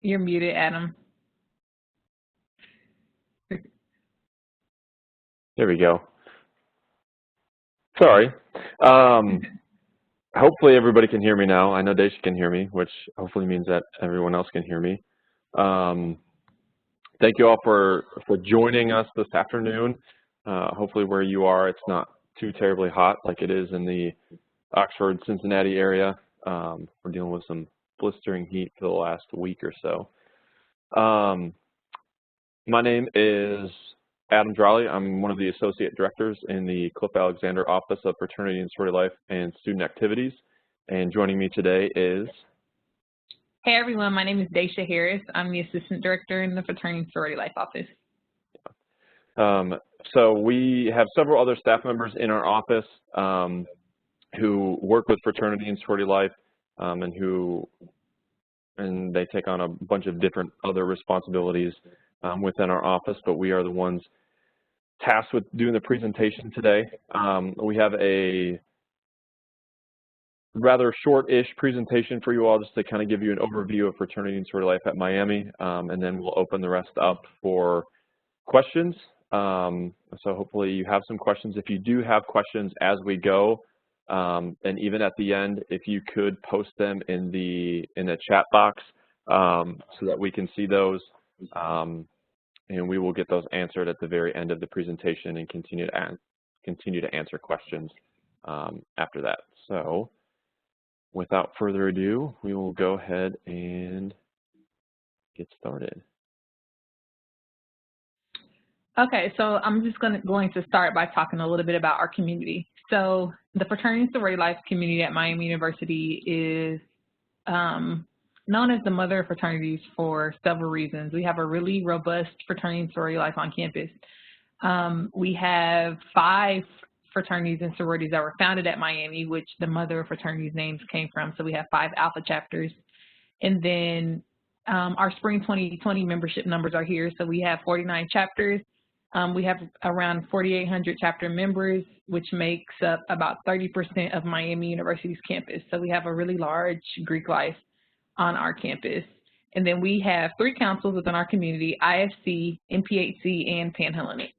You're muted, Adam. There we go. Sorry. Hopefully everybody can hear me now. I know Daisha can hear me, which hopefully means that everyone else can hear me. Thank you all for joining us this afternoon. Hopefully where you are, it's not too terribly hot like it is in the Oxford, Cincinnati area. We're dealing with some blistering heat for the last week or so. My name is Adam Drawley. I'm one of the associate directors in the Cliff Alexander Office of Fraternity and Sorority Life and Student Activities. And joining me today is... Hey everyone, my name is Daisha Harris. I'm the assistant director in the Fraternity and Sorority Life office. So we have several other staff members in our office who work with Fraternity and Sorority Life and they take on a bunch of different other responsibilities within our office, but we are the ones tasked with doing the presentation today. We have a rather short-ish presentation for you all just to kind of give you an overview of Fraternity and Sorority Life at Miami, and then we'll open the rest up for questions. So hopefully you have some questions. If you do have questions as we go, and even at the end, if you could post them in the chat box so that we can see those, and we will get those answered at the very end of the presentation and continue to answer questions after that. So without further ado, we will go ahead and get started. Okay, so I'm just going to start by talking a little bit about our community. So the Fraternity and Sorority Life community at Miami University is known as the mother of fraternities for several reasons. We have a really robust fraternity and sorority life on campus. We have 5 fraternities and sororities that were founded at Miami, which the mother of fraternities names came from. So we have 5 alpha chapters. And then our spring 2020 membership numbers are here. So we have 49 chapters. We have around 4,800 chapter members, which makes up about 30% of Miami University's campus. So we have a really large Greek life on our campus. And then we have 3 councils within our community: IFC, NPHC, and Panhellenic.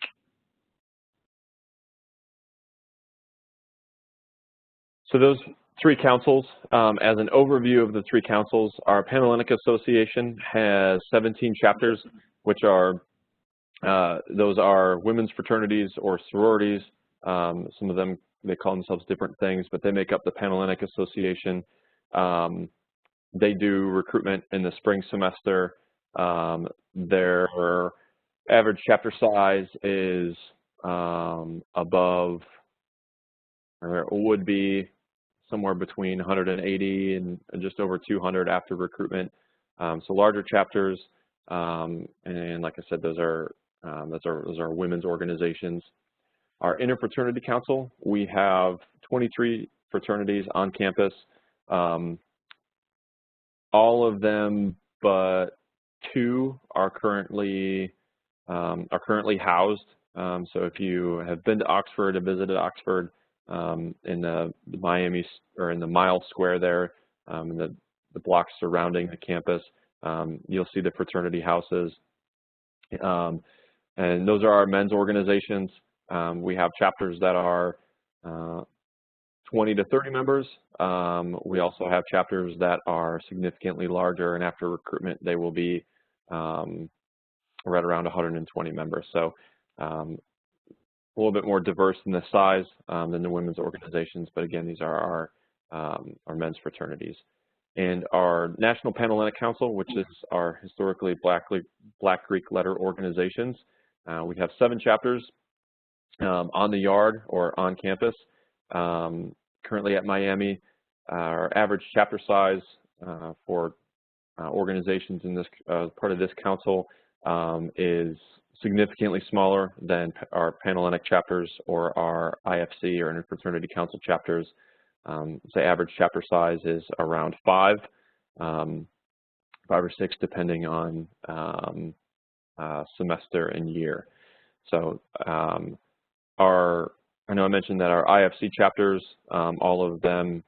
So those 3 councils, as an overview of the 3 councils, our Panhellenic Association has 17 chapters, which are, those are women's fraternities or sororities. Some of them, they call themselves different things, but they make up the Panhellenic Association. They do recruitment in the spring semester. Their average chapter size is above, or would be somewhere between 180 and just over 200 after recruitment. So larger chapters, and like I said, those are women's organizations. Our Interfraternity Council, we have 23 fraternities on campus. All of them but 2 are currently housed. So if you have been to Oxford or visited Oxford, in the Miami, or in the Mile Square there, in the blocks surrounding the campus, you'll see the fraternity houses. And those are our men's organizations. We have chapters that are 20 to 30 members. We also have chapters that are significantly larger, and after recruitment, they will be right around 120 members. So a little bit more diverse in the size than the women's organizations, but again, these are our men's fraternities. And our National Panhellenic Council, which is our historically Black Greek letter organizations, we have 7 chapters on the yard or on campus. Currently at Miami, our average chapter size for organizations in this part of this council is significantly smaller than our Panhellenic chapters or our IFC or Interfraternity Council chapters. The average chapter size is around 5 or 6, depending on semester and year. So I know I mentioned that our IFC chapters, all of them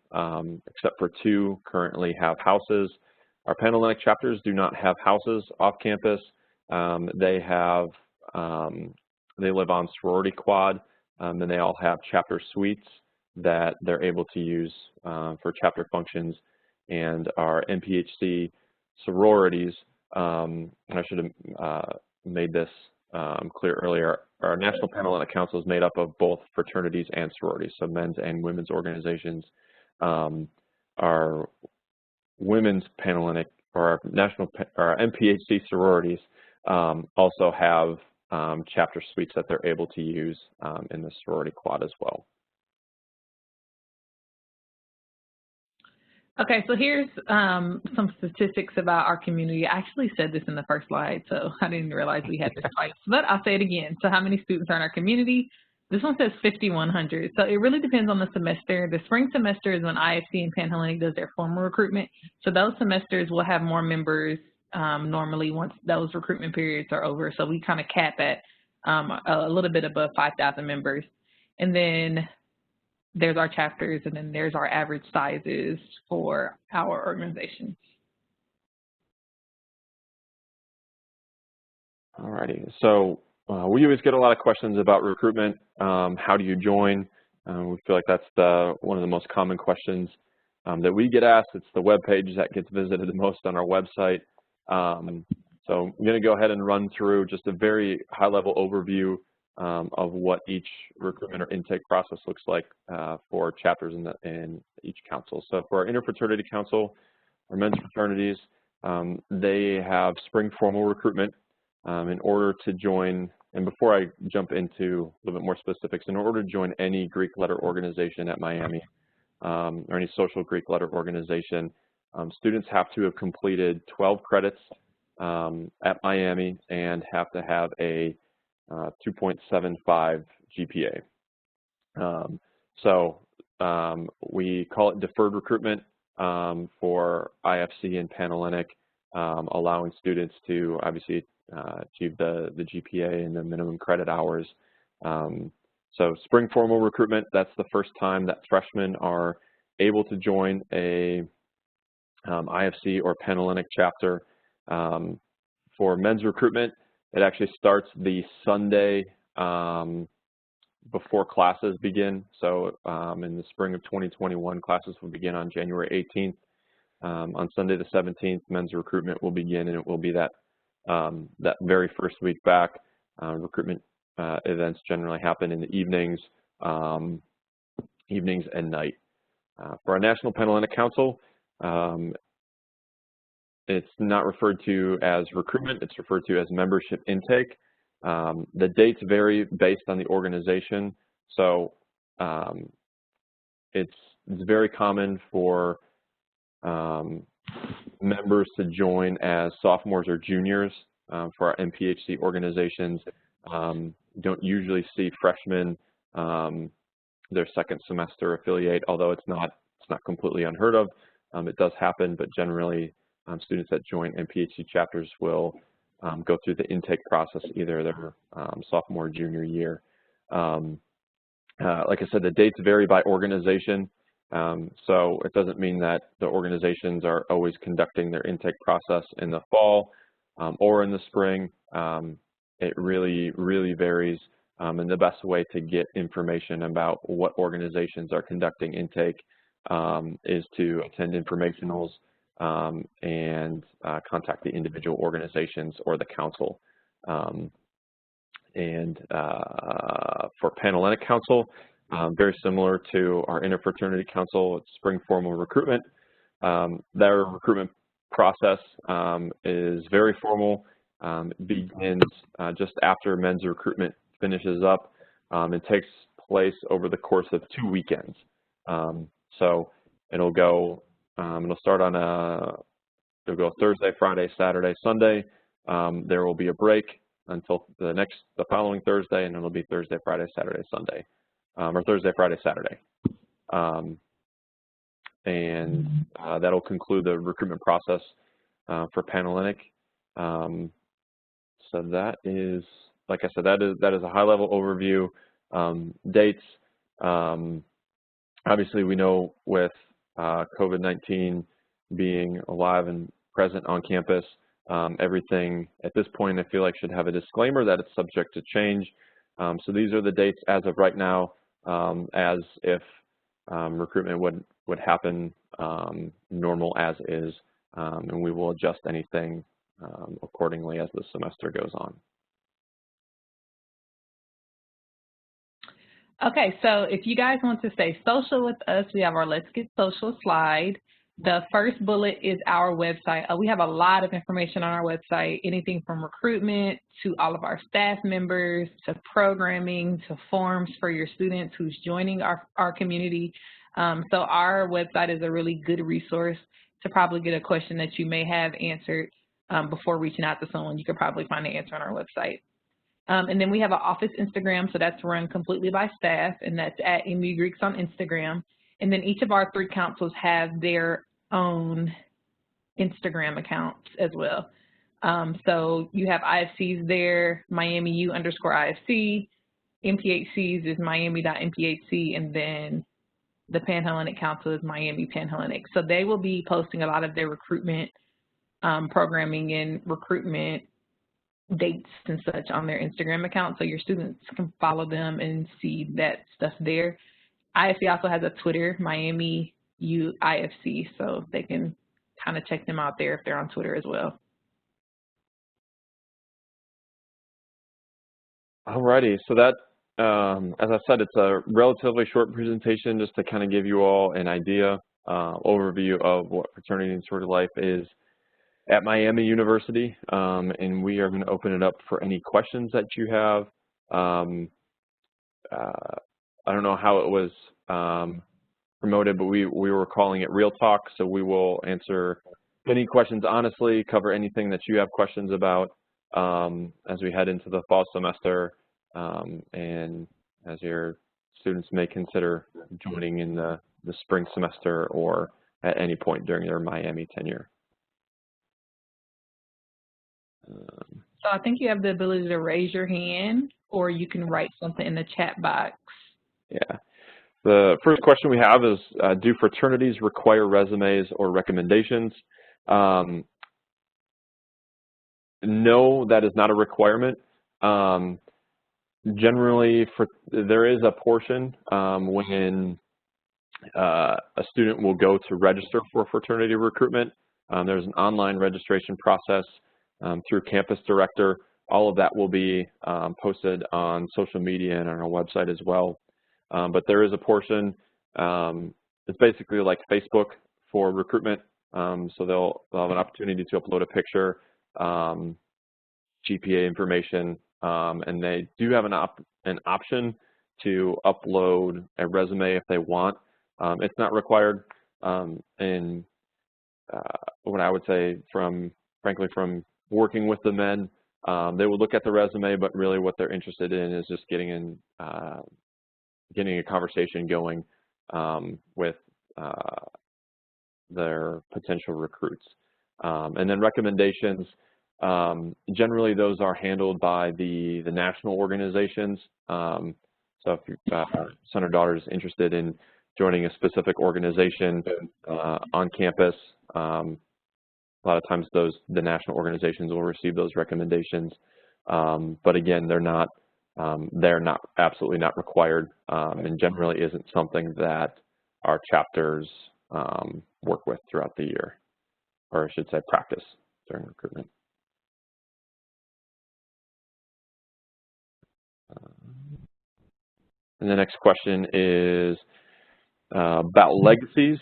except for 2 currently have houses. Our Panhellenic chapters do not have houses off campus. They live on sorority quad, and they all have chapter suites that they're able to use for chapter functions. And our NPHC sororities, and I should have made this clear earlier, our National Panhellenic Council is made up of both fraternities and sororities, so men's and women's organizations. Our women's Panhellenic, or our NPHC sororities also have chapter suites that they're able to use in the sorority quad as well. Okay, so here's some statistics about our community. I actually said this in the first slide, so I didn't realize we had this twice, but I'll say it again. So how many students are in our community? This one says 5,100. So it really depends on the semester. The spring semester is when IFC and Panhellenic does their formal recruitment. So those semesters will have more members normally once those recruitment periods are over. So we kind of cap at a little bit above 5,000 members. And then there's our chapters, and then there's our average sizes for our organization. All righty. So we always get a lot of questions about recruitment. How do you join? We feel like that's one of the most common questions that we get asked. It's the web page that gets visited the most on our website. So I'm going to go ahead and run through just a very high-level overview of what each recruitment or intake process looks like for chapters in each council. So for our interfraternity council, our men's fraternities, they have spring formal recruitment in order to join. And before I jump into a little bit more specifics, in order to join any Greek letter organization at Miami or any social Greek letter organization, students have to have completed 12 credits at Miami and have to have a 2.75 GPA. So we call it deferred recruitment for IFC and Panhellenic, allowing students to obviously achieve the GPA and the minimum credit hours. So spring formal recruitment, that's the first time that freshmen are able to join a IFC or Panhellenic chapter. For men's recruitment, it actually starts the Sunday before classes begin. So in the spring of 2021, classes will begin on January 18th. On Sunday the 17th, men's recruitment will begin, and it will be that very first week back. Recruitment events generally happen in the evenings and night. For our National Panhellenic Council, it's not referred to as recruitment, it's referred to as membership intake. The dates vary based on the organization. So it's very common for members to join as sophomores or juniors for our NPHC organizations. Don't usually see freshmen their second semester affiliate, although it's not completely unheard of. It does happen, but generally students that join NPHC chapters will go through the intake process either their sophomore or junior year. Like I said, the dates vary by organization, so it doesn't mean that the organizations are always conducting their intake process in the fall or in the spring. It really varies, and the best way to get information about what organizations are conducting intake is to attend informationals and contact the individual organizations or the council. For Panhellenic Council, very similar to our Interfraternity Council, it's spring formal recruitment. Their recruitment process is very formal. It begins just after men's recruitment finishes up. It takes place over the course of 2 weekends. So it'll go, it'll start on it'll go Thursday, Friday, Saturday, Sunday. There will be a break until the following Thursday, and it'll be Thursday, Friday, Saturday, Sunday, or Thursday, Friday, Saturday. That'll conclude the recruitment process for Panhellenic. So that is, like I said, that is a high-level overview. Dates. Obviously, we know with COVID-19 being alive and present on campus. Everything at this point I feel like should have a disclaimer that it's subject to change. So these are the dates as of right now, as if recruitment would happen normal as is, and we will adjust anything accordingly as the semester goes on. Okay, so if you guys want to stay social with us, we have our Let's Get Social slide. The first bullet is our website. We have a lot of information on our website, anything from recruitment to all of our staff members, to programming, to forms for your students who's joining our community. So our website is a really good resource to probably get a question that you may have answered before reaching out to someone. You could probably find the answer on our website. And then we have an office Instagram, so that's run completely by staff, and that's at MU Greeks on Instagram. And then each of our 3 councils have their own Instagram accounts as well. So you have IFCs there, MiamiU_IFC, MPHCs is Miami.MPHC, and then the Panhellenic Council is Miami Panhellenic. So they will be posting a lot of their recruitment programming and recruitment dates and such on their Instagram account, so your students can follow them and see that stuff there. IFC also has a Twitter, Miami U IFC, so they can kind of check them out there if they're on Twitter as well. Alrighty, so that, as I said, it's a relatively short presentation just to kind of give you all an idea, overview of what fraternity and sorority life is at Miami University, and we are going to open it up for any questions that you have. I don't know how it was promoted, but we were calling it Real Talk, so we will answer any questions honestly, cover anything that you have questions about as we head into the fall semester, and as your students may consider joining in the spring semester or at any point during their Miami tenure. So I think you have the ability to raise your hand, or you can write something in the chat box. Yeah. The first question we have is, do fraternities require resumes or recommendations? No, that is not a requirement. Generally, there is a portion when a student will go to register for fraternity recruitment. There's an online registration process through Campus Director. All of that will be posted on social media and on our website as well. But there is a portion, it's basically like Facebook for recruitment. So they'll have an opportunity to upload a picture, GPA information, and they do have an option to upload a resume if they want. It's not required. And what I would say frankly, from working with the men, they would look at the resume, but really what they're interested in is just getting a conversation going with their potential recruits. And then recommendations, generally those are handled by the national organizations. So if your son or daughter is interested in joining a specific organization on campus, a lot of times the national organizations will receive those recommendations. But again, they're absolutely not required, and generally isn't something that our chapters work with throughout the year, or I should say practice during recruitment. And the next question is about legacies.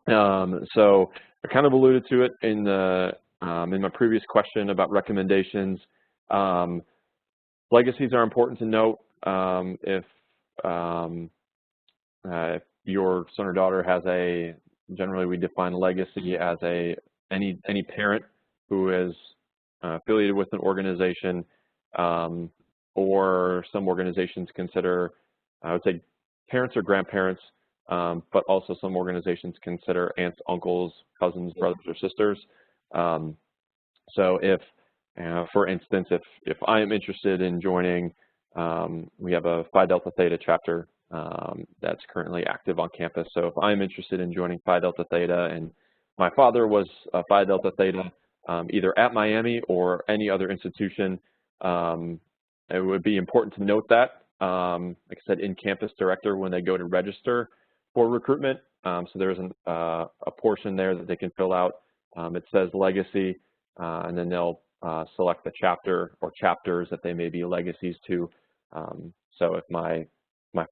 So I kind of alluded to it in my previous question about recommendations. Legacies are important to note. If your son or daughter has generally we define legacy as any parent who is affiliated with an organization, or some organizations consider, I would say, parents or grandparents, but also some organizations consider aunts, uncles, cousins, brothers, or sisters. So if, for instance, if I am interested in joining, we have a Phi Delta Theta chapter that's currently active on campus. So if I'm interested in joining Phi Delta Theta and my father was Phi Delta Theta, either at Miami or any other institution. It would be important to note that, like I said, in-campus director when they go to register for recruitment. So there's a portion there that they can fill out. It says legacy, and then they'll select the chapter or chapters that they may be legacies to. So if my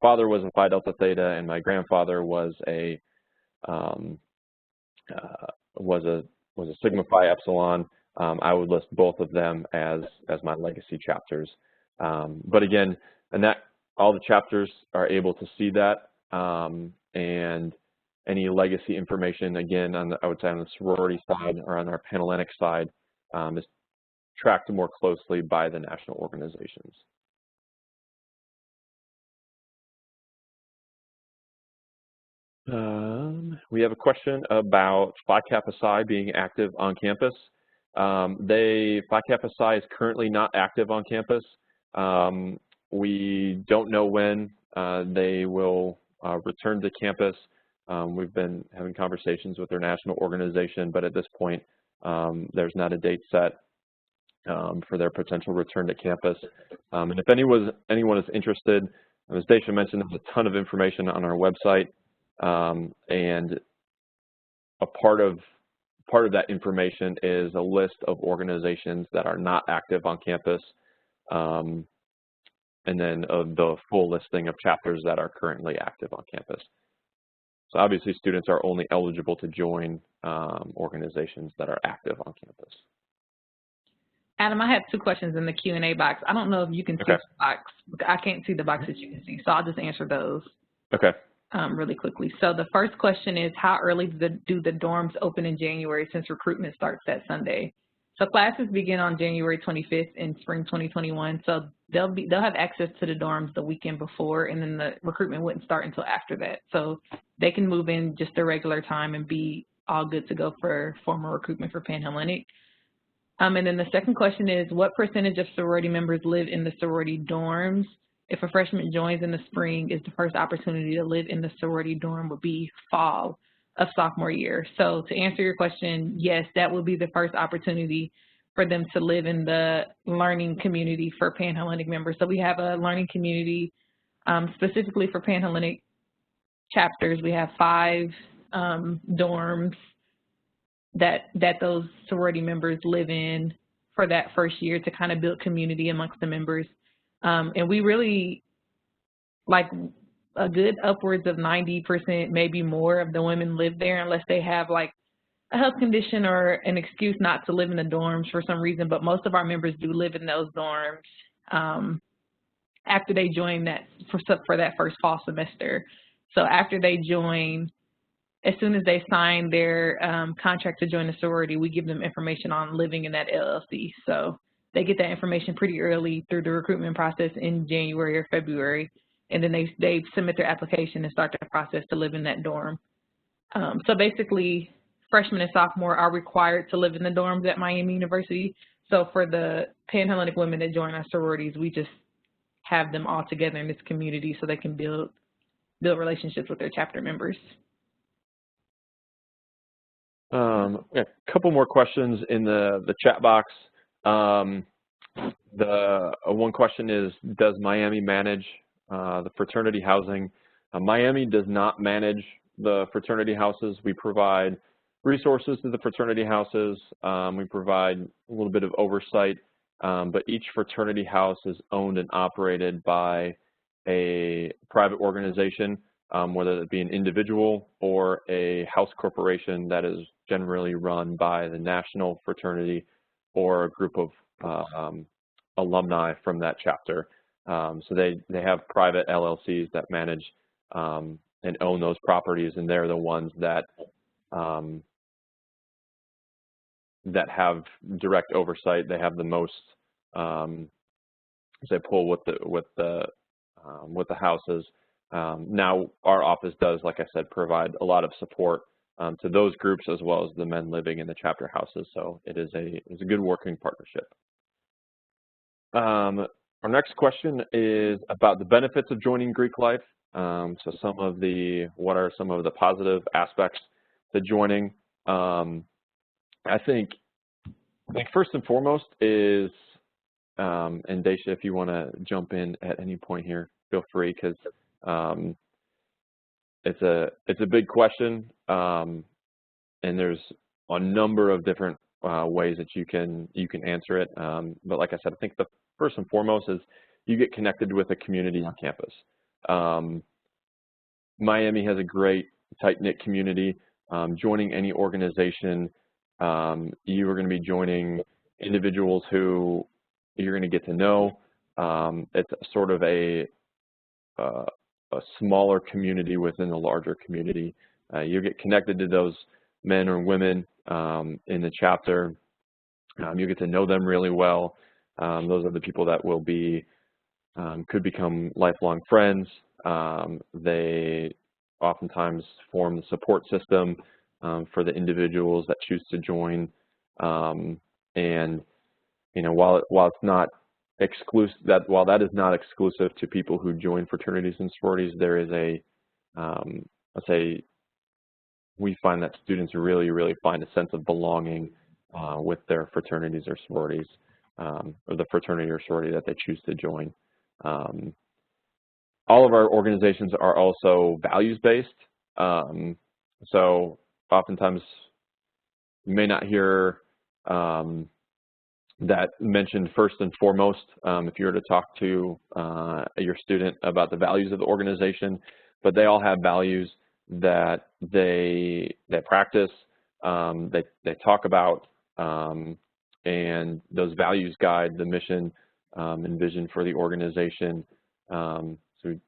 father was a Phi Delta Theta and my grandfather was a Sigma Phi Epsilon, I would list both of them as my legacy chapters. But again, and that all the chapters are able to see that, and any legacy information, again, I would say on the sorority side or on our Panhellenic side, is tracked more closely by the national organizations. We have a question about Phi Kappa Psi being active on campus. Phi Kappa Psi is currently not active on campus. We don't know when they will return to campus. We've been having conversations with their national organization, but at this point, there's not a date set for their potential return to campus. And if anyone is interested, as Daisha mentioned, there's a ton of information on our website, and a part of that information is a list of organizations that are not active on campus, and then of the full listing of chapters that are currently active on campus. So obviously students are only eligible to join organizations that are active on campus. Adam, I have two questions in the Q&A box. I don't know if you can see the box. I can't see the box that you can see, so I'll just answer those really quickly. So the first question is, how early do the dorms open in January since recruitment starts that Sunday? So classes begin on January 25th in spring 2021. So they'll have access to the dorms the weekend before, and then the recruitment wouldn't start until after that. So they can move in just a regular time and be all good to go for formal recruitment for Panhellenic. And then the second question is, what percentage of sorority members live in the sorority dorms? If a freshman joins in the spring, is the first opportunity to live in the sorority dorm would be fall of sophomore year. So to answer your question, yes, that will be the first opportunity for them to live in the learning community for Panhellenic members. So we have a learning community specifically for Panhellenic chapters. We have 5 dorms that those sorority members live in for that first year to kind of build community amongst the members. And we really, like, a good upwards of 90%, maybe more, of the women live there unless they have like a health condition or an excuse not to live in the dorms for some reason. But most of our members do live in those dorms after they join that for that first fall semester. So after they join, as soon as they sign their contract to join the sorority, we give them information on living in that LLC. So they get that information pretty early through the recruitment process in January or February. And then they submit their application and start the process to live in that dorm. So basically, freshmen and sophomore are required to live in the dorms at Miami University. So for the Panhellenic women that join our sororities, we just have them all together in this community so they can build relationships with their chapter members. A couple more questions in the chat box. The one question is, does Miami manage the fraternity housing? Miami does not manage the fraternity houses. We provide resources to the fraternity houses. We provide a little bit of oversight, but each fraternity house is owned and operated by a private organization, whether it be an individual or a house corporation that is generally run by the national fraternity or a group of alumni from that chapter. So they have private LLCs that manage and own those properties, and they're the ones that that have direct oversight. They have the most they pull with the houses. Now our office does, like I said, provide a lot of support to those groups as well as the men living in the chapter houses. So it is a good working partnership. Our next question is about the benefits of joining Greek life. So what are some of the positive aspects to joining? I think first and foremost is, and Daisha, if you want to jump in at any point here, feel free, because it's a big question, and there's a number of different ways that you can answer it. But like I said, I think the first and foremost is you get connected with a community on campus. Miami has a great tight-knit community. Joining any organization, you are going to be joining individuals who you're going to get to know. It's sort of a smaller community within a larger community. You get connected to those men or women in the chapter. You get to know them really well. Those are the people that will be, could become lifelong friends. They oftentimes form the support system for the individuals that choose to join. And while it's not exclusive, while that is not exclusive to people who join fraternities and sororities, there is a, let's say, we find that students really find a sense of belonging with their fraternities or sororities, or the fraternity or sorority that they choose to join. All of our organizations are also values-based, so oftentimes you may not hear that mentioned first and foremost if you were to talk to your student about the values of the organization, but they all have values that they practice, they talk about, and those values guide the mission and vision for the organization. So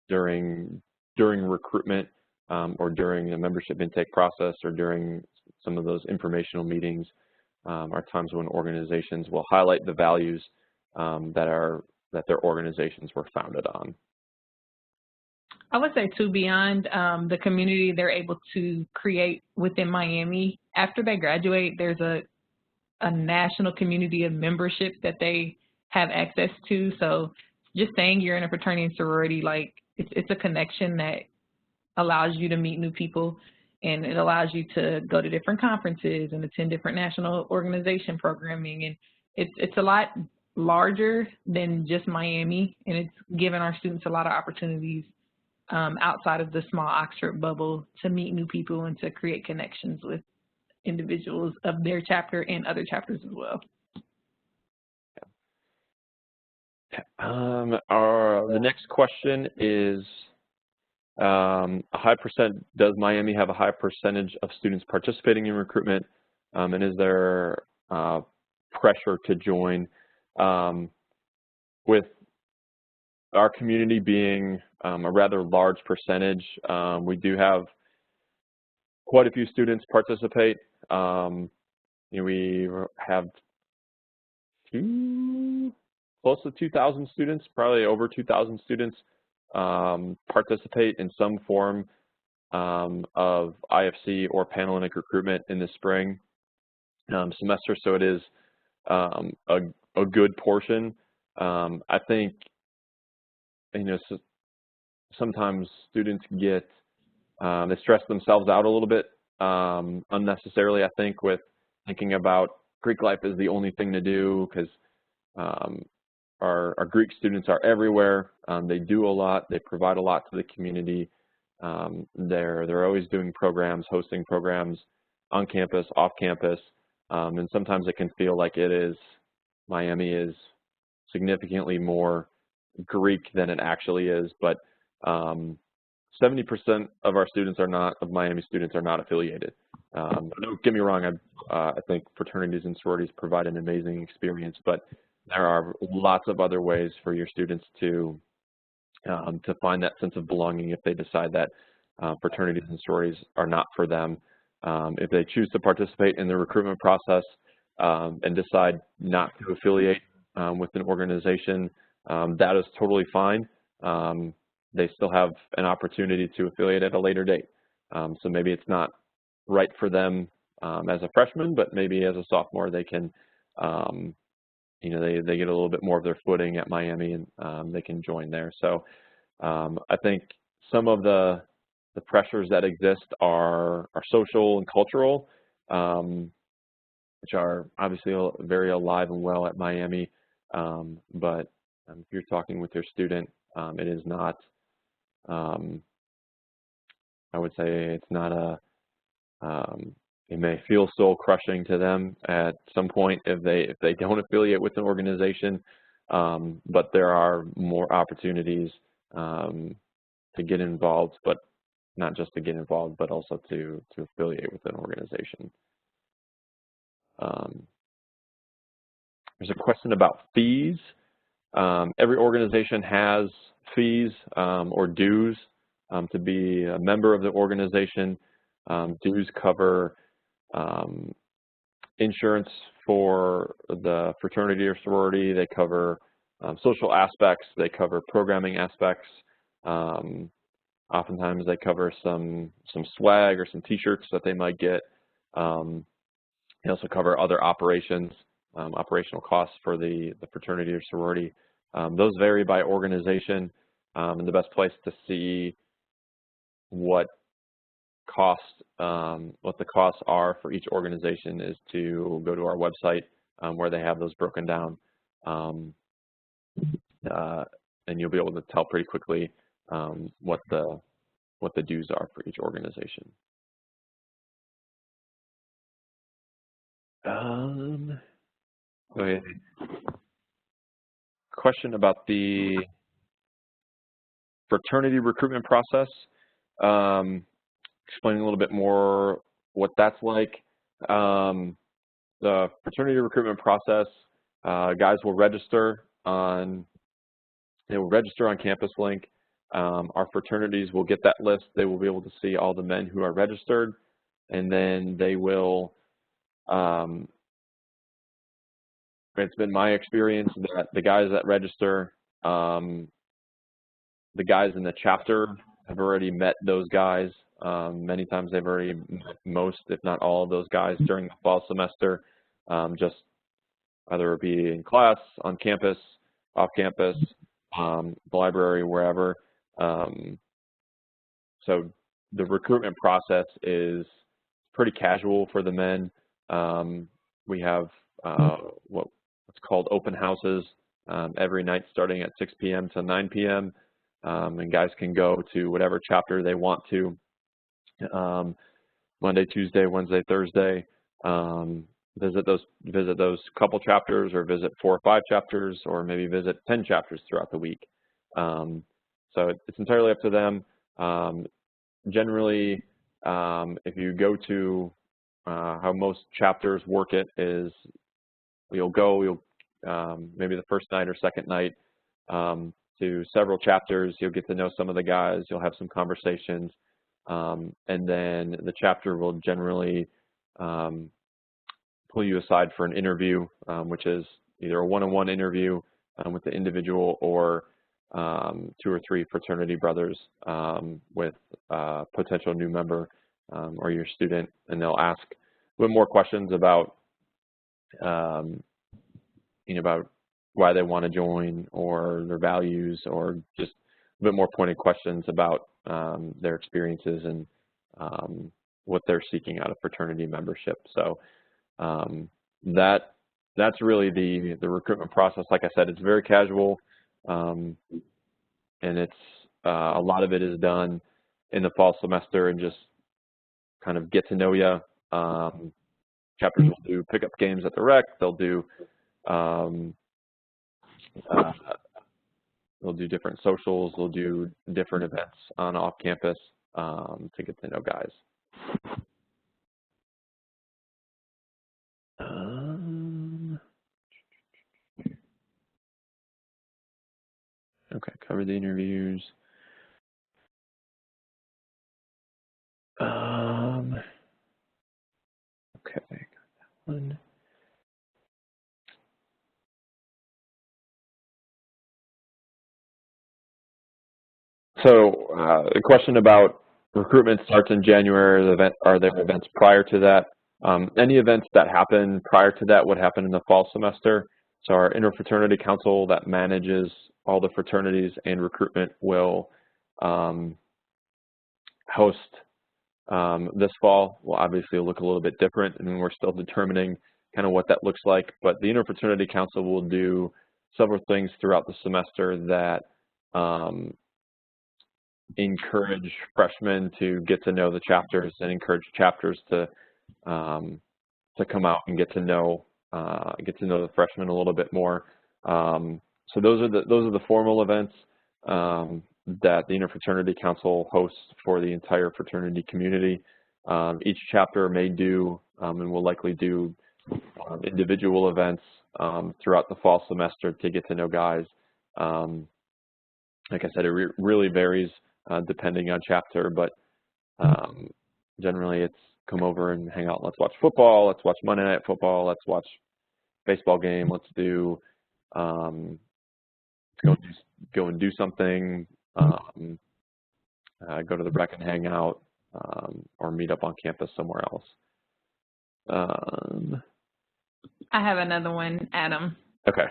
during recruitment or during the membership intake process or during some of those informational meetings are times when organizations will highlight the values that their organizations were founded on. I would say too, beyond the community they're able to create within Miami, after they graduate, there's a national community of membership that they have access to. So just saying you're in a fraternity and sorority, like it's a connection that allows you to meet new people, and it allows you to go to different conferences and attend different national organization programming. And it's a lot larger than just Miami, and it's given our students a lot of opportunities outside of the small Oxford bubble to meet new people and to create connections with individuals of their chapter and other chapters as well. The next question is, does Miami have a high percentage of students participating in recruitment, and is there pressure to join? With our community being a rather large percentage, we do have quite a few students participate. We have close to 2,000 students, probably over 2,000 students participate in some form of IFC or panel recruitment in the spring semester, so it is a good portion. I think sometimes students get they stress themselves out a little bit unnecessarily, I think, with thinking about Greek life is the only thing to do, because our Greek students are everywhere. They do a lot. They provide a lot to the community. They're always doing programs, hosting programs on campus, off campus, and sometimes it can feel like Miami is significantly more Greek than it actually is. But 70% of our students of Miami students are not affiliated. Don't get me wrong. I think fraternities and sororities provide an amazing experience, but there are lots of other ways for your students to find that sense of belonging if they decide that fraternities and sororities are not for them. If they choose to participate in the recruitment process and decide not to affiliate with an organization, that is totally fine. They still have an opportunity to affiliate at a later date. So maybe it's not right for them as a freshman, but maybe as a sophomore they can they get a little bit more of their footing at Miami, and they can join there. So I think some of the the pressures that exist are social and cultural, which are obviously very alive and well at Miami. But if you're talking with your student, it is not, I would say it's not a, it may feel soul crushing to them at some point if they don't affiliate with an organization, but there are more opportunities to get involved, but not just to get involved, but also to affiliate with an organization. There's a question about fees. Every organization has fees or dues to be a member of the organization. Dues cover insurance for the fraternity or sorority. They cover social aspects. They cover programming aspects. Oftentimes they cover some swag or some T-shirts that they might get. They also cover other operations, operational costs for the fraternity or sorority. Those vary by organization, and the best place to see what the costs are for each organization is to go to our website where they have those broken down, and you'll be able to tell pretty quickly what the dues are for each organization. Okay. Question about the fraternity recruitment process. Explaining a little bit more what that's like. The fraternity recruitment process, guys will register on Campus Link. Our fraternities will get that list. They will be able to see all the men who are registered, and then they will, it's been my experience that the guys that register, the guys in the chapter have already met those guys. Many times they've already met most, if not all, of those guys during the fall semester, just whether it be in class, on campus, off campus, the library, wherever. So the recruitment process is pretty casual for the men. We have what's called open houses every night starting at 6 p.m. to 9 p.m. And guys can go to whatever chapter they want to. Monday, Tuesday, Wednesday, Thursday, visit those couple chapters, or visit 4 or 5 chapters, or maybe visit 10 chapters throughout the week. So it's entirely up to them. Generally, if you go to how most chapters work it is, you'll maybe the first night or second night to several chapters. You'll get to know some of the guys. You'll have some conversations. And then the chapter will generally pull you aside for an interview, which is either a one-on-one interview with the individual, or 2 or 3 fraternity brothers with a potential new member or your student, and they'll ask a bit more questions about about why they want to join, or their values, or just a bit more pointed questions about their experiences and what they're seeking out of fraternity membership. So that's really the recruitment process. Like I said, it's very casual, and it's a lot of it is done in the fall semester and just kind of get to know you. Chapters will do pickup games at the rec. They'll do different socials. They'll do different events on off campus to get to know guys. Okay, cover the interviews. Okay, got that one. So the question about recruitment starts in January. Are there events prior to that? Any events that happen prior to that would happen in the fall semester. So our interfraternity council that manages all the fraternities and recruitment will host this fall will obviously look a little bit different, and we're still determining kind of what that looks like. But the Interfraternity Council will do several things throughout the semester that encourage freshmen to get to know the chapters and encourage chapters to come out and get to know the freshmen a little bit more. So those are the formal events that the Interfraternity Council hosts for the entire fraternity community. Each chapter may do and will likely do individual events throughout the fall semester to get to know guys. Like I said, it really varies depending on chapter, but generally it's come over and hang out. Let's watch football. Let's watch Monday Night Football. Let's watch baseball game. Let's do go and do something. Go to the rec and hang out, or meet up on campus somewhere else. I have another one, Adam. Okay.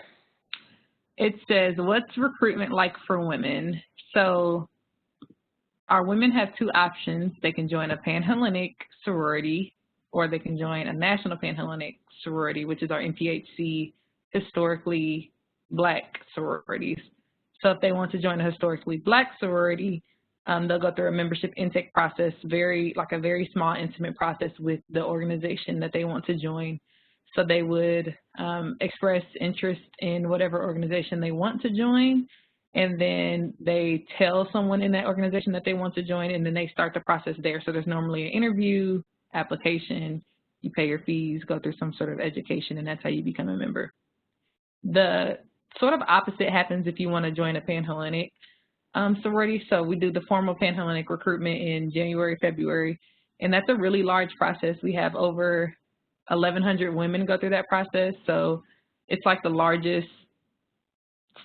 It says, what's recruitment like for women? So our women have two options. They can join a Panhellenic sorority, or they can join a National Panhellenic sorority, which is our NPHC historically Black sororities. So if they want to join a historically Black sorority, they'll go through a membership intake process, a very small, intimate process with the organization that they want to join. So they would express interest in whatever organization they want to join, and then they tell someone in that organization that they want to join, and then they start the process there. So there's normally an interview, application, you pay your fees, go through some sort of education, and that's how you become a member. The sort of opposite happens if you want to join a Panhellenic sorority. So we do the formal Panhellenic recruitment in January, February, and that's a really large process. We have over 1,100 women go through that process. So it's like the largest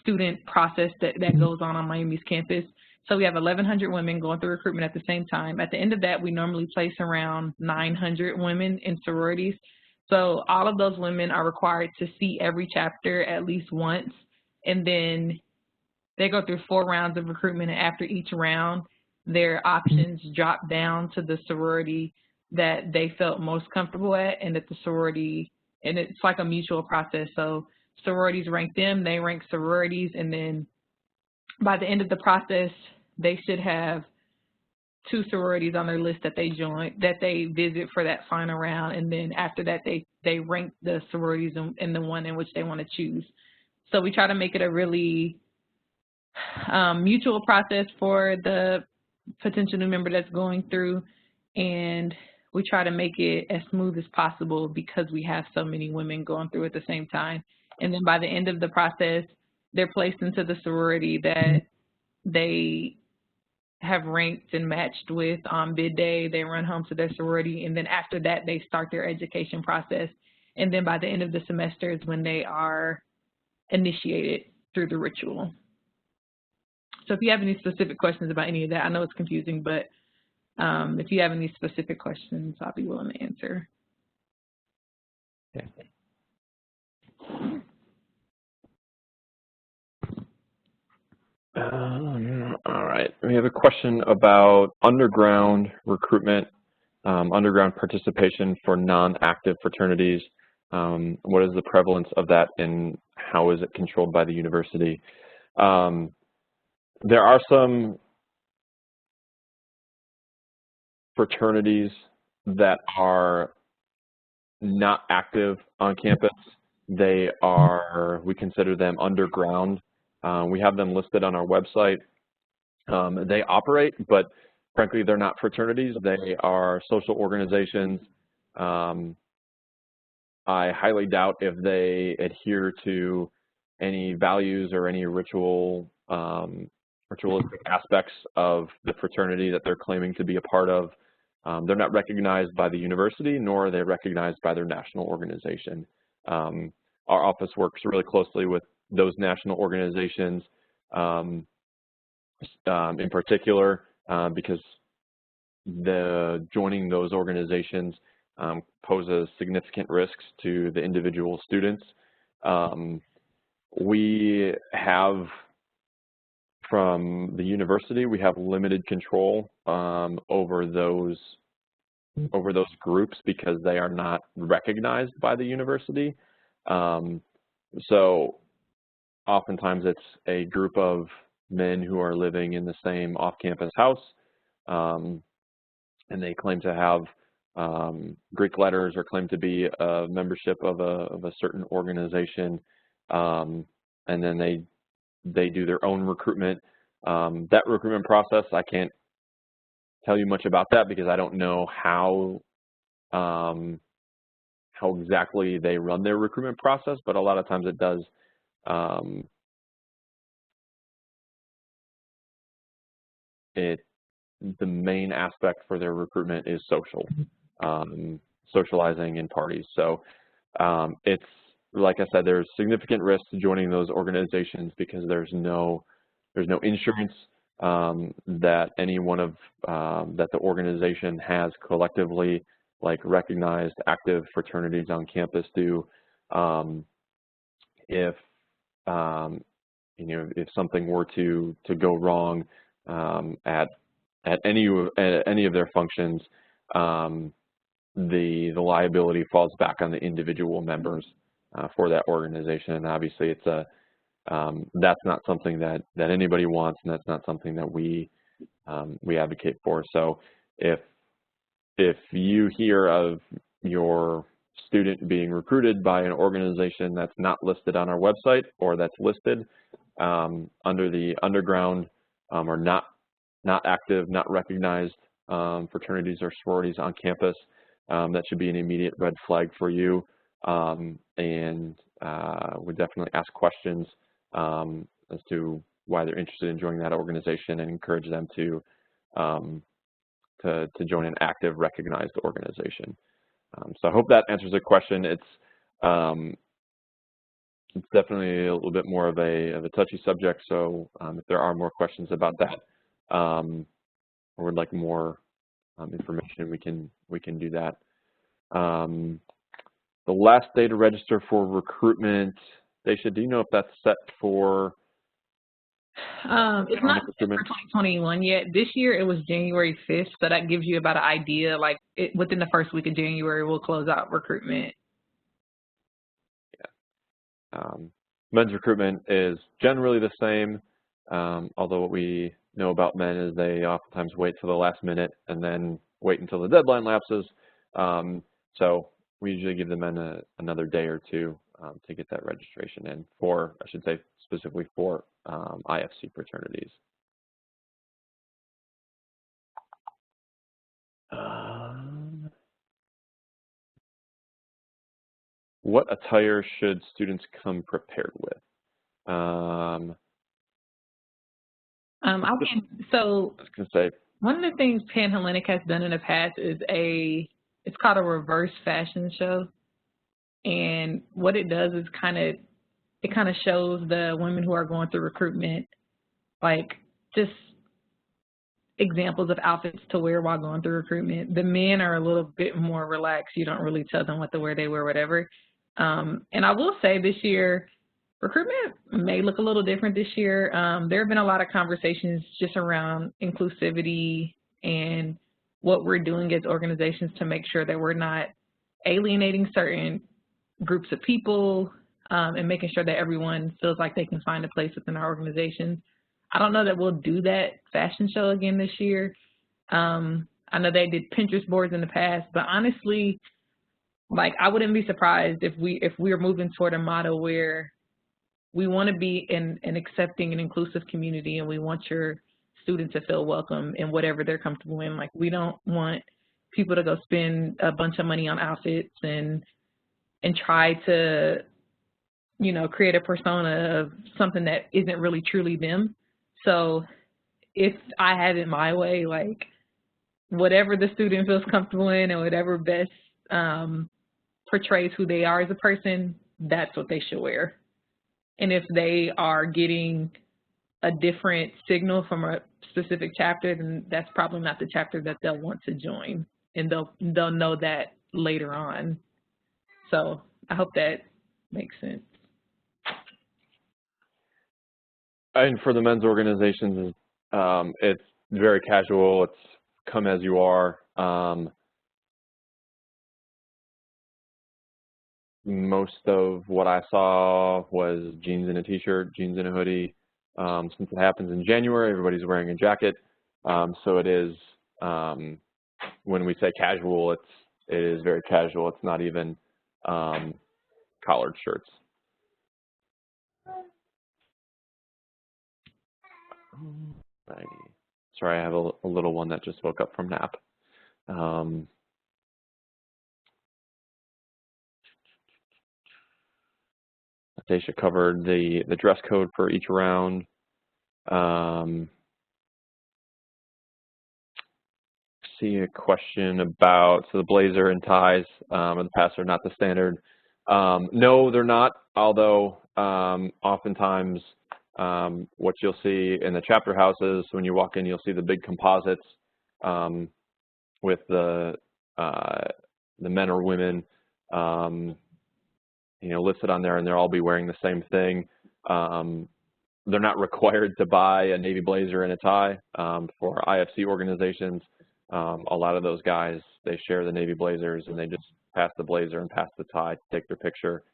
student process that goes on Miami's campus. So we have 1,100 women going through recruitment at the same time. At the end of that, we normally place around 900 women in sororities. So all of those women are required to see every chapter at least once, and then they go through 4 rounds of recruitment, and after each round, their options drop down to the sorority that they felt most comfortable at, and that the sorority, and it's like a mutual process. So sororities rank them, they rank sororities, and then by the end of the process, they should have 2 sororities on their list that they join, that they visit for that final round, and then after that, they rank the sororities in the one in which they want to choose. So we try to make it a really mutual process for the potential new member that's going through, and we try to make it as smooth as possible because we have so many women going through at the same time. And then by the end of the process, they're placed into the sorority that they have ranked and matched with on bid day. They run home to their sorority, and then after that, they start their education process. And then by the end of the semester is when they are initiated through the ritual. So if you have any specific questions about any of that, I know it's confusing, but if you have any specific questions, I'll be willing to answer. Okay. All right, we have a question about underground recruitment, underground participation for non-active fraternities. What is the prevalence of that, and how is it controlled by the university? There are some fraternities that are not active on campus. They are, we consider them underground. We have them listed on our website. They operate, but frankly, they're not fraternities. They are social organizations. I highly doubt if they adhere to any values or any ritualistic aspects of the fraternity that they're claiming to be a part of. They're not recognized by the university, nor are they recognized by their national organization. Our office works really closely with those national organizations in particular because joining those organizations poses significant risks to the individual students. We have from the university, we have limited control over those groups because they are not recognized by the university. So oftentimes it's a group of men who are living in the same off-campus house, and they claim to have Greek letters or claim to be a membership of a certain organization, and then they do their own recruitment. That recruitment process, I can't tell you much about that because I don't know how exactly they run their recruitment process, but a lot of times it does the main aspect for their recruitment is socializing in parties. So it's, like I said, there's significant risk to joining those organizations because there's no insurance that any one of that the organization has collectively, like recognized active fraternities on campus do. If if something were to go wrong at any of their functions, the liability falls back on the individual members for that organization. And obviously, it's that's not something that anybody wants, and that's not something that we advocate for. So if you hear of your student being recruited by an organization that's not listed on our website or that's listed under the underground or not active, not recognized fraternities or sororities on campus, that should be an immediate red flag for you, and would definitely ask questions as to why they're interested in joining that organization and encourage them to join an active, recognized organization. So I hope that answers the question. It's definitely a little bit more of a touchy subject. So if there are more questions about that, or would like more information, we can do that. The last day to register for recruitment, Daisha, do you know if that's set for? It's not set for 2021 yet. This year it was January 5th, so that gives you about an idea. Like within the first week of January, we'll close out recruitment. Yeah. Men's recruitment is generally the same, although what we know about men is they oftentimes wait till the last minute and then wait until the deadline lapses. So we usually give the men another day or two to get that registration in for, I should say, specifically for IFC fraternities. What attire should students come prepared with? So I was gonna say, one of the things Panhellenic has done in the past is it's called a reverse fashion show. And what it does is it kind of shows the women who are going through recruitment, like just examples of outfits to wear while going through recruitment. The men are a little bit more relaxed. You don't really tell them what to wear, they wear whatever. And I will say this year, recruitment may look a little different this year. There have been a lot of conversations just around inclusivity and what we're doing as organizations to make sure that we're not alienating certain groups of people, and making sure that everyone feels like they can find a place within our organizations. I don't know that we'll do that fashion show again this year. I know they did Pinterest boards in the past, but honestly, like I wouldn't be surprised if we're moving toward a model where we want to be an accepting and inclusive community, and we want your students to feel welcome in whatever they're comfortable in. Like we don't want people to go spend a bunch of money on outfits and try to, create a persona of something that isn't really truly them. So if I have it my way, like whatever the student feels comfortable in and whatever best portrays who they are as a person, that's what they should wear. And if they are getting a different signal from a specific chapter, then that's probably not the chapter that they'll want to join. And they'll know that later on. So I hope that makes sense. And for the men's organizations, it's very casual. It's come as you are. Most of what I saw was jeans and a t-shirt, jeans and a hoodie. Since it happens in January, everybody's wearing a jacket. So it is, when we say casual, it is very casual. It's not even collared shirts. Righty. Sorry, I have a little one that just woke up from nap. Daisha covered the dress code for each round. See a question about, so the blazer and ties in the past are not the standard. No, they're not, although oftentimes what you'll see in the chapter houses, when you walk in, you'll see the big composites with the men or women listed on there, and they'll all be wearing the same thing. They're not required to buy a navy blazer and a tie. For IFC organizations, a lot of those guys, they share the navy blazers and they just pass the blazer and pass the tie to take their picture.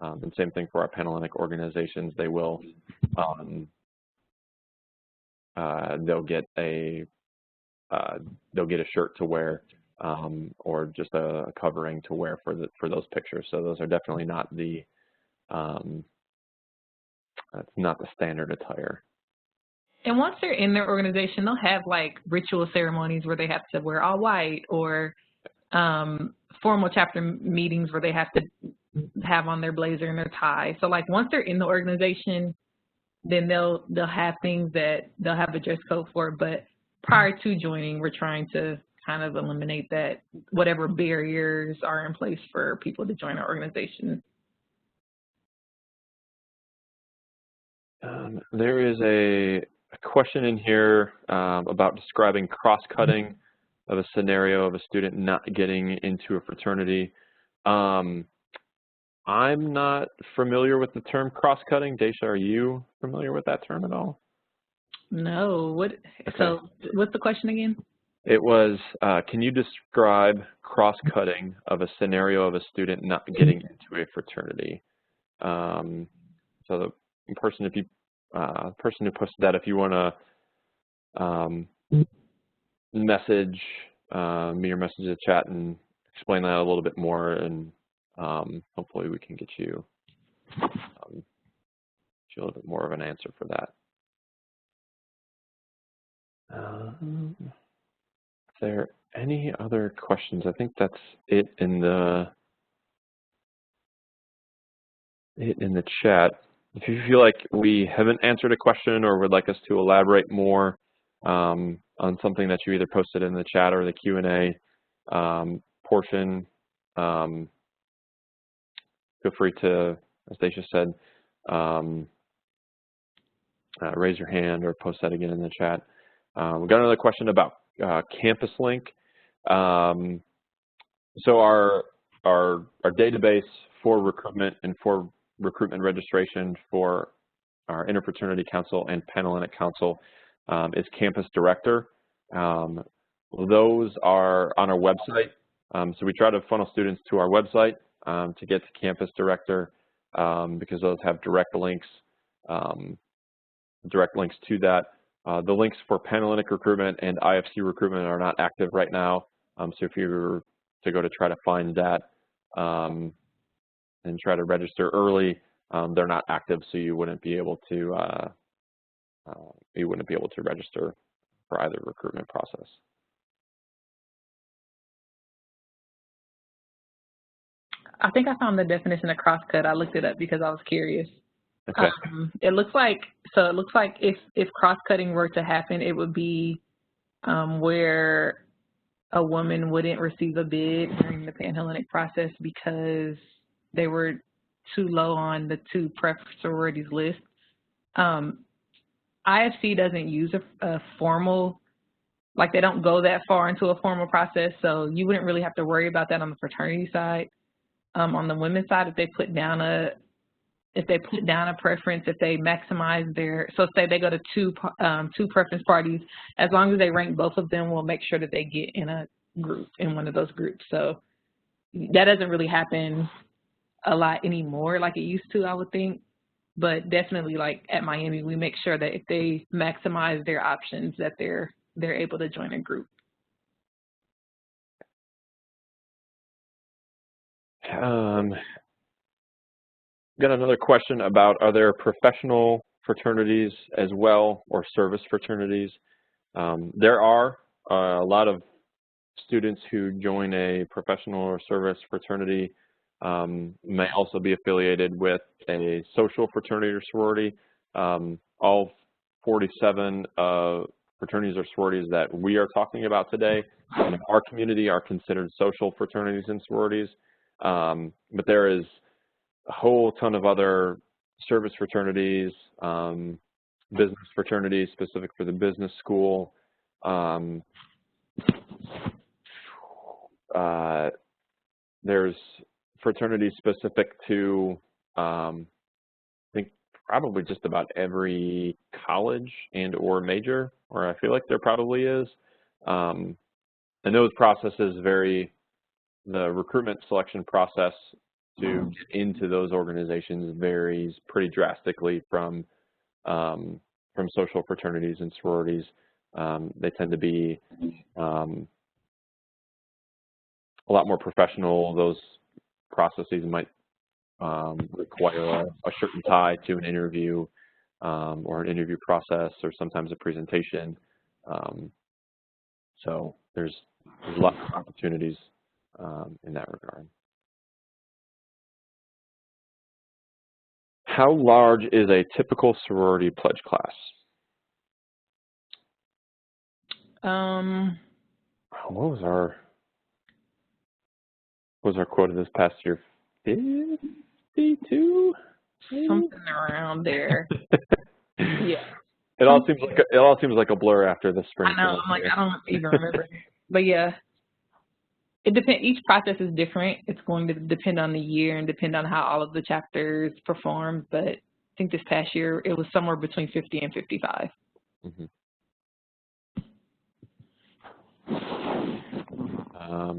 And same thing for our Panhellenic organizations. They will, they'll get a shirt to wear or just a covering to wear for those pictures. So those are definitely not the that's not the standard attire. And once they're in their organization, they'll have like ritual ceremonies where they have to wear all white, or formal chapter meetings where they have to have on their blazer and their tie. So like once they're in the organization, then they'll have things that they'll have a dress code for. But prior to joining, we're trying to kind of eliminate that, whatever barriers are in place for people to join our organization. There is a question in here about describing cross-cutting of a scenario of a student not getting into a fraternity. I'm not familiar with the term cross-cutting. Daisha, are you familiar with that term at all? No. What? Okay. So what's the question again? It was, can you describe cross-cutting of a scenario of a student not getting into a fraternity? So the person, person who posted that, if you want to message me or message the chat and explain that a little bit more, and hopefully we can get you a little bit more of an answer for that. Is there any other questions? I think that's it in the chat. If you feel like we haven't answered a question or would like us to elaborate more on something that you either posted in the chat or the Q&A portion, feel free to, as Daisha said, raise your hand or post that again in the chat. We've got another question about Campus Link. So our database for recruitment and for recruitment registration for our Interfraternity Council and Panhellenic Council is Campus Director. Those are on our website. So we try to funnel students to our website to get to Campus Director because those have direct links to that. The links for Panhellenic recruitment and IFC recruitment are not active right now. So if you were to go to try to find that and try to register early, they're not active, so you wouldn't be able to register for either recruitment process. I think I found the definition of crosscut. I looked it up because I was curious. Okay. It looks like if cross-cutting were to happen, it would be where a woman wouldn't receive a bid during the Panhellenic process because they were too low on the two prep sororities list. IFC doesn't use a formal, like they don't go that far into a formal process, so you wouldn't really have to worry about that on the fraternity side. On the women's side, if they put down if they put down a preference, if they maximize their, so say they go to two preference parties, as long as they rank both of them, we'll make sure that they get in a group, in one of those groups. So that doesn't really happen a lot anymore like it used to, I would think. But definitely, like at Miami, we make sure that if they maximize their options, that they're able to join a group. Got another question about, are there professional fraternities as well, or service fraternities? There are a lot of students who join a professional or service fraternity may also be affiliated with a social fraternity or sorority. All 47 fraternities or sororities that we are talking about today in our community are considered social fraternities and sororities. But there is a whole ton of other service fraternities, business fraternities specific for the business school. There's fraternities specific to, I think, probably just about every college and or major, or I feel like there probably is. And those processes vary. The recruitment selection process to get into those organizations varies pretty drastically from social fraternities and sororities. They tend to be a lot more professional. Those processes might require a shirt and tie to an interview, or an interview process, or sometimes a presentation. So there's lots of opportunities in that regard. How large is a typical sorority pledge class? What was our quota this past year? 52? Something around there. Yeah. It all seems like a blur after the spring. I know. I'm like, I don't even remember. But yeah, it depends. Each process is different. It's going to depend on the year and depend on how all of the chapters perform. But I think this past year it was somewhere between 50 and 55. Mm-hmm.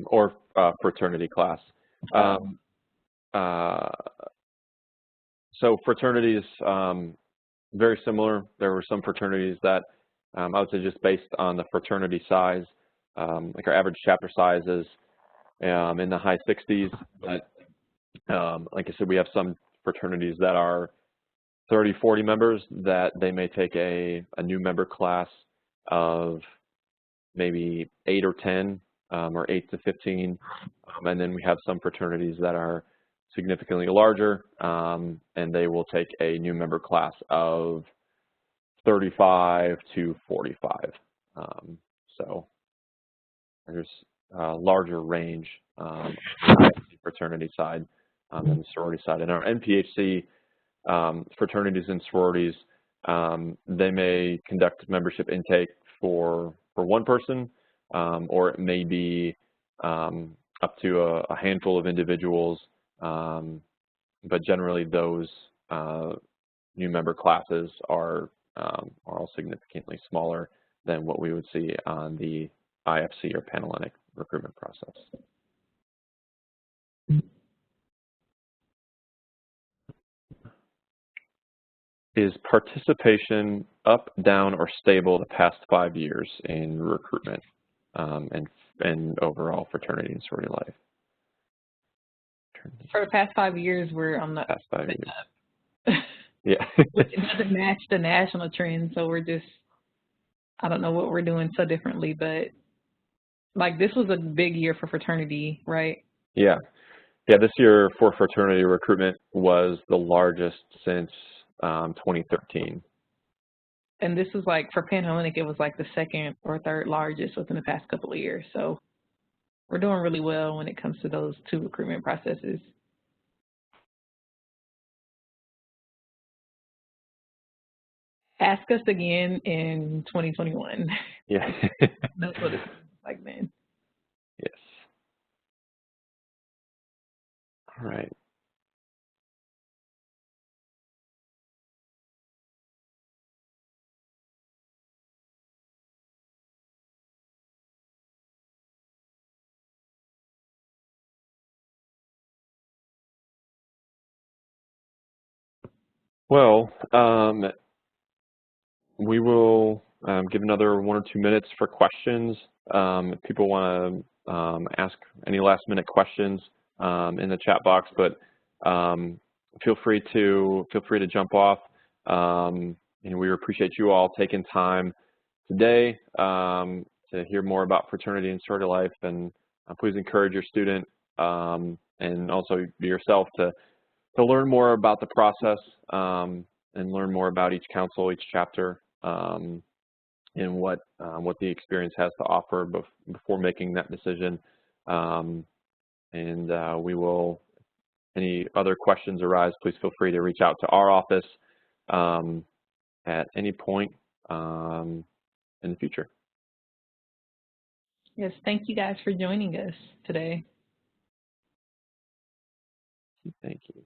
Or fraternity class. So fraternities, very similar. There were some fraternities that I would say, just based on the fraternity size, like our average chapter size is in the high 60s. But like I said, we have some fraternities that are 30, 40 members that they may take a new member class of maybe 8 or 10, or 8 to 15. And then we have some fraternities that are significantly larger, and they will take a new member class of 35 to 45. So there's a larger range on the fraternity side than the sorority side. And our NPHC fraternities and sororities, they may conduct membership intake for one person, or it may be up to a handful of individuals. But generally, those new member classes are all significantly smaller than what we would see on the IFC or Panhellenic recruitment process. Is participation up, down, or stable the past 5 years in recruitment and overall fraternity and sorority life? For the past 5 years, we're on the past 5 years. Yeah. Which doesn't match the national trend, so we're just, I don't know what we're doing so differently, but like this was a big year for fraternity, right? Yeah. Yeah, this year for fraternity recruitment was the largest since 2013. And this was like, for Panhellenic, it was like the second or third largest within the past couple of years. So we're doing really well when it comes to those two recruitment processes. Ask us again in 2021. Yeah. That's what it's like then. Yes. All right. Well, we will give another 1 or 2 minutes for questions. If people want to ask any last-minute questions in the chat box, but feel free to jump off. And we appreciate you all taking time today to hear more about fraternity and sorority life. And please encourage your student and also yourself to learn more about the process and learn more about each council, each chapter, and what the experience has to offer before making that decision. We will, any other questions arise, please feel free to reach out to our office at any point in the future. Yes, thank you guys for joining us today. Thank you.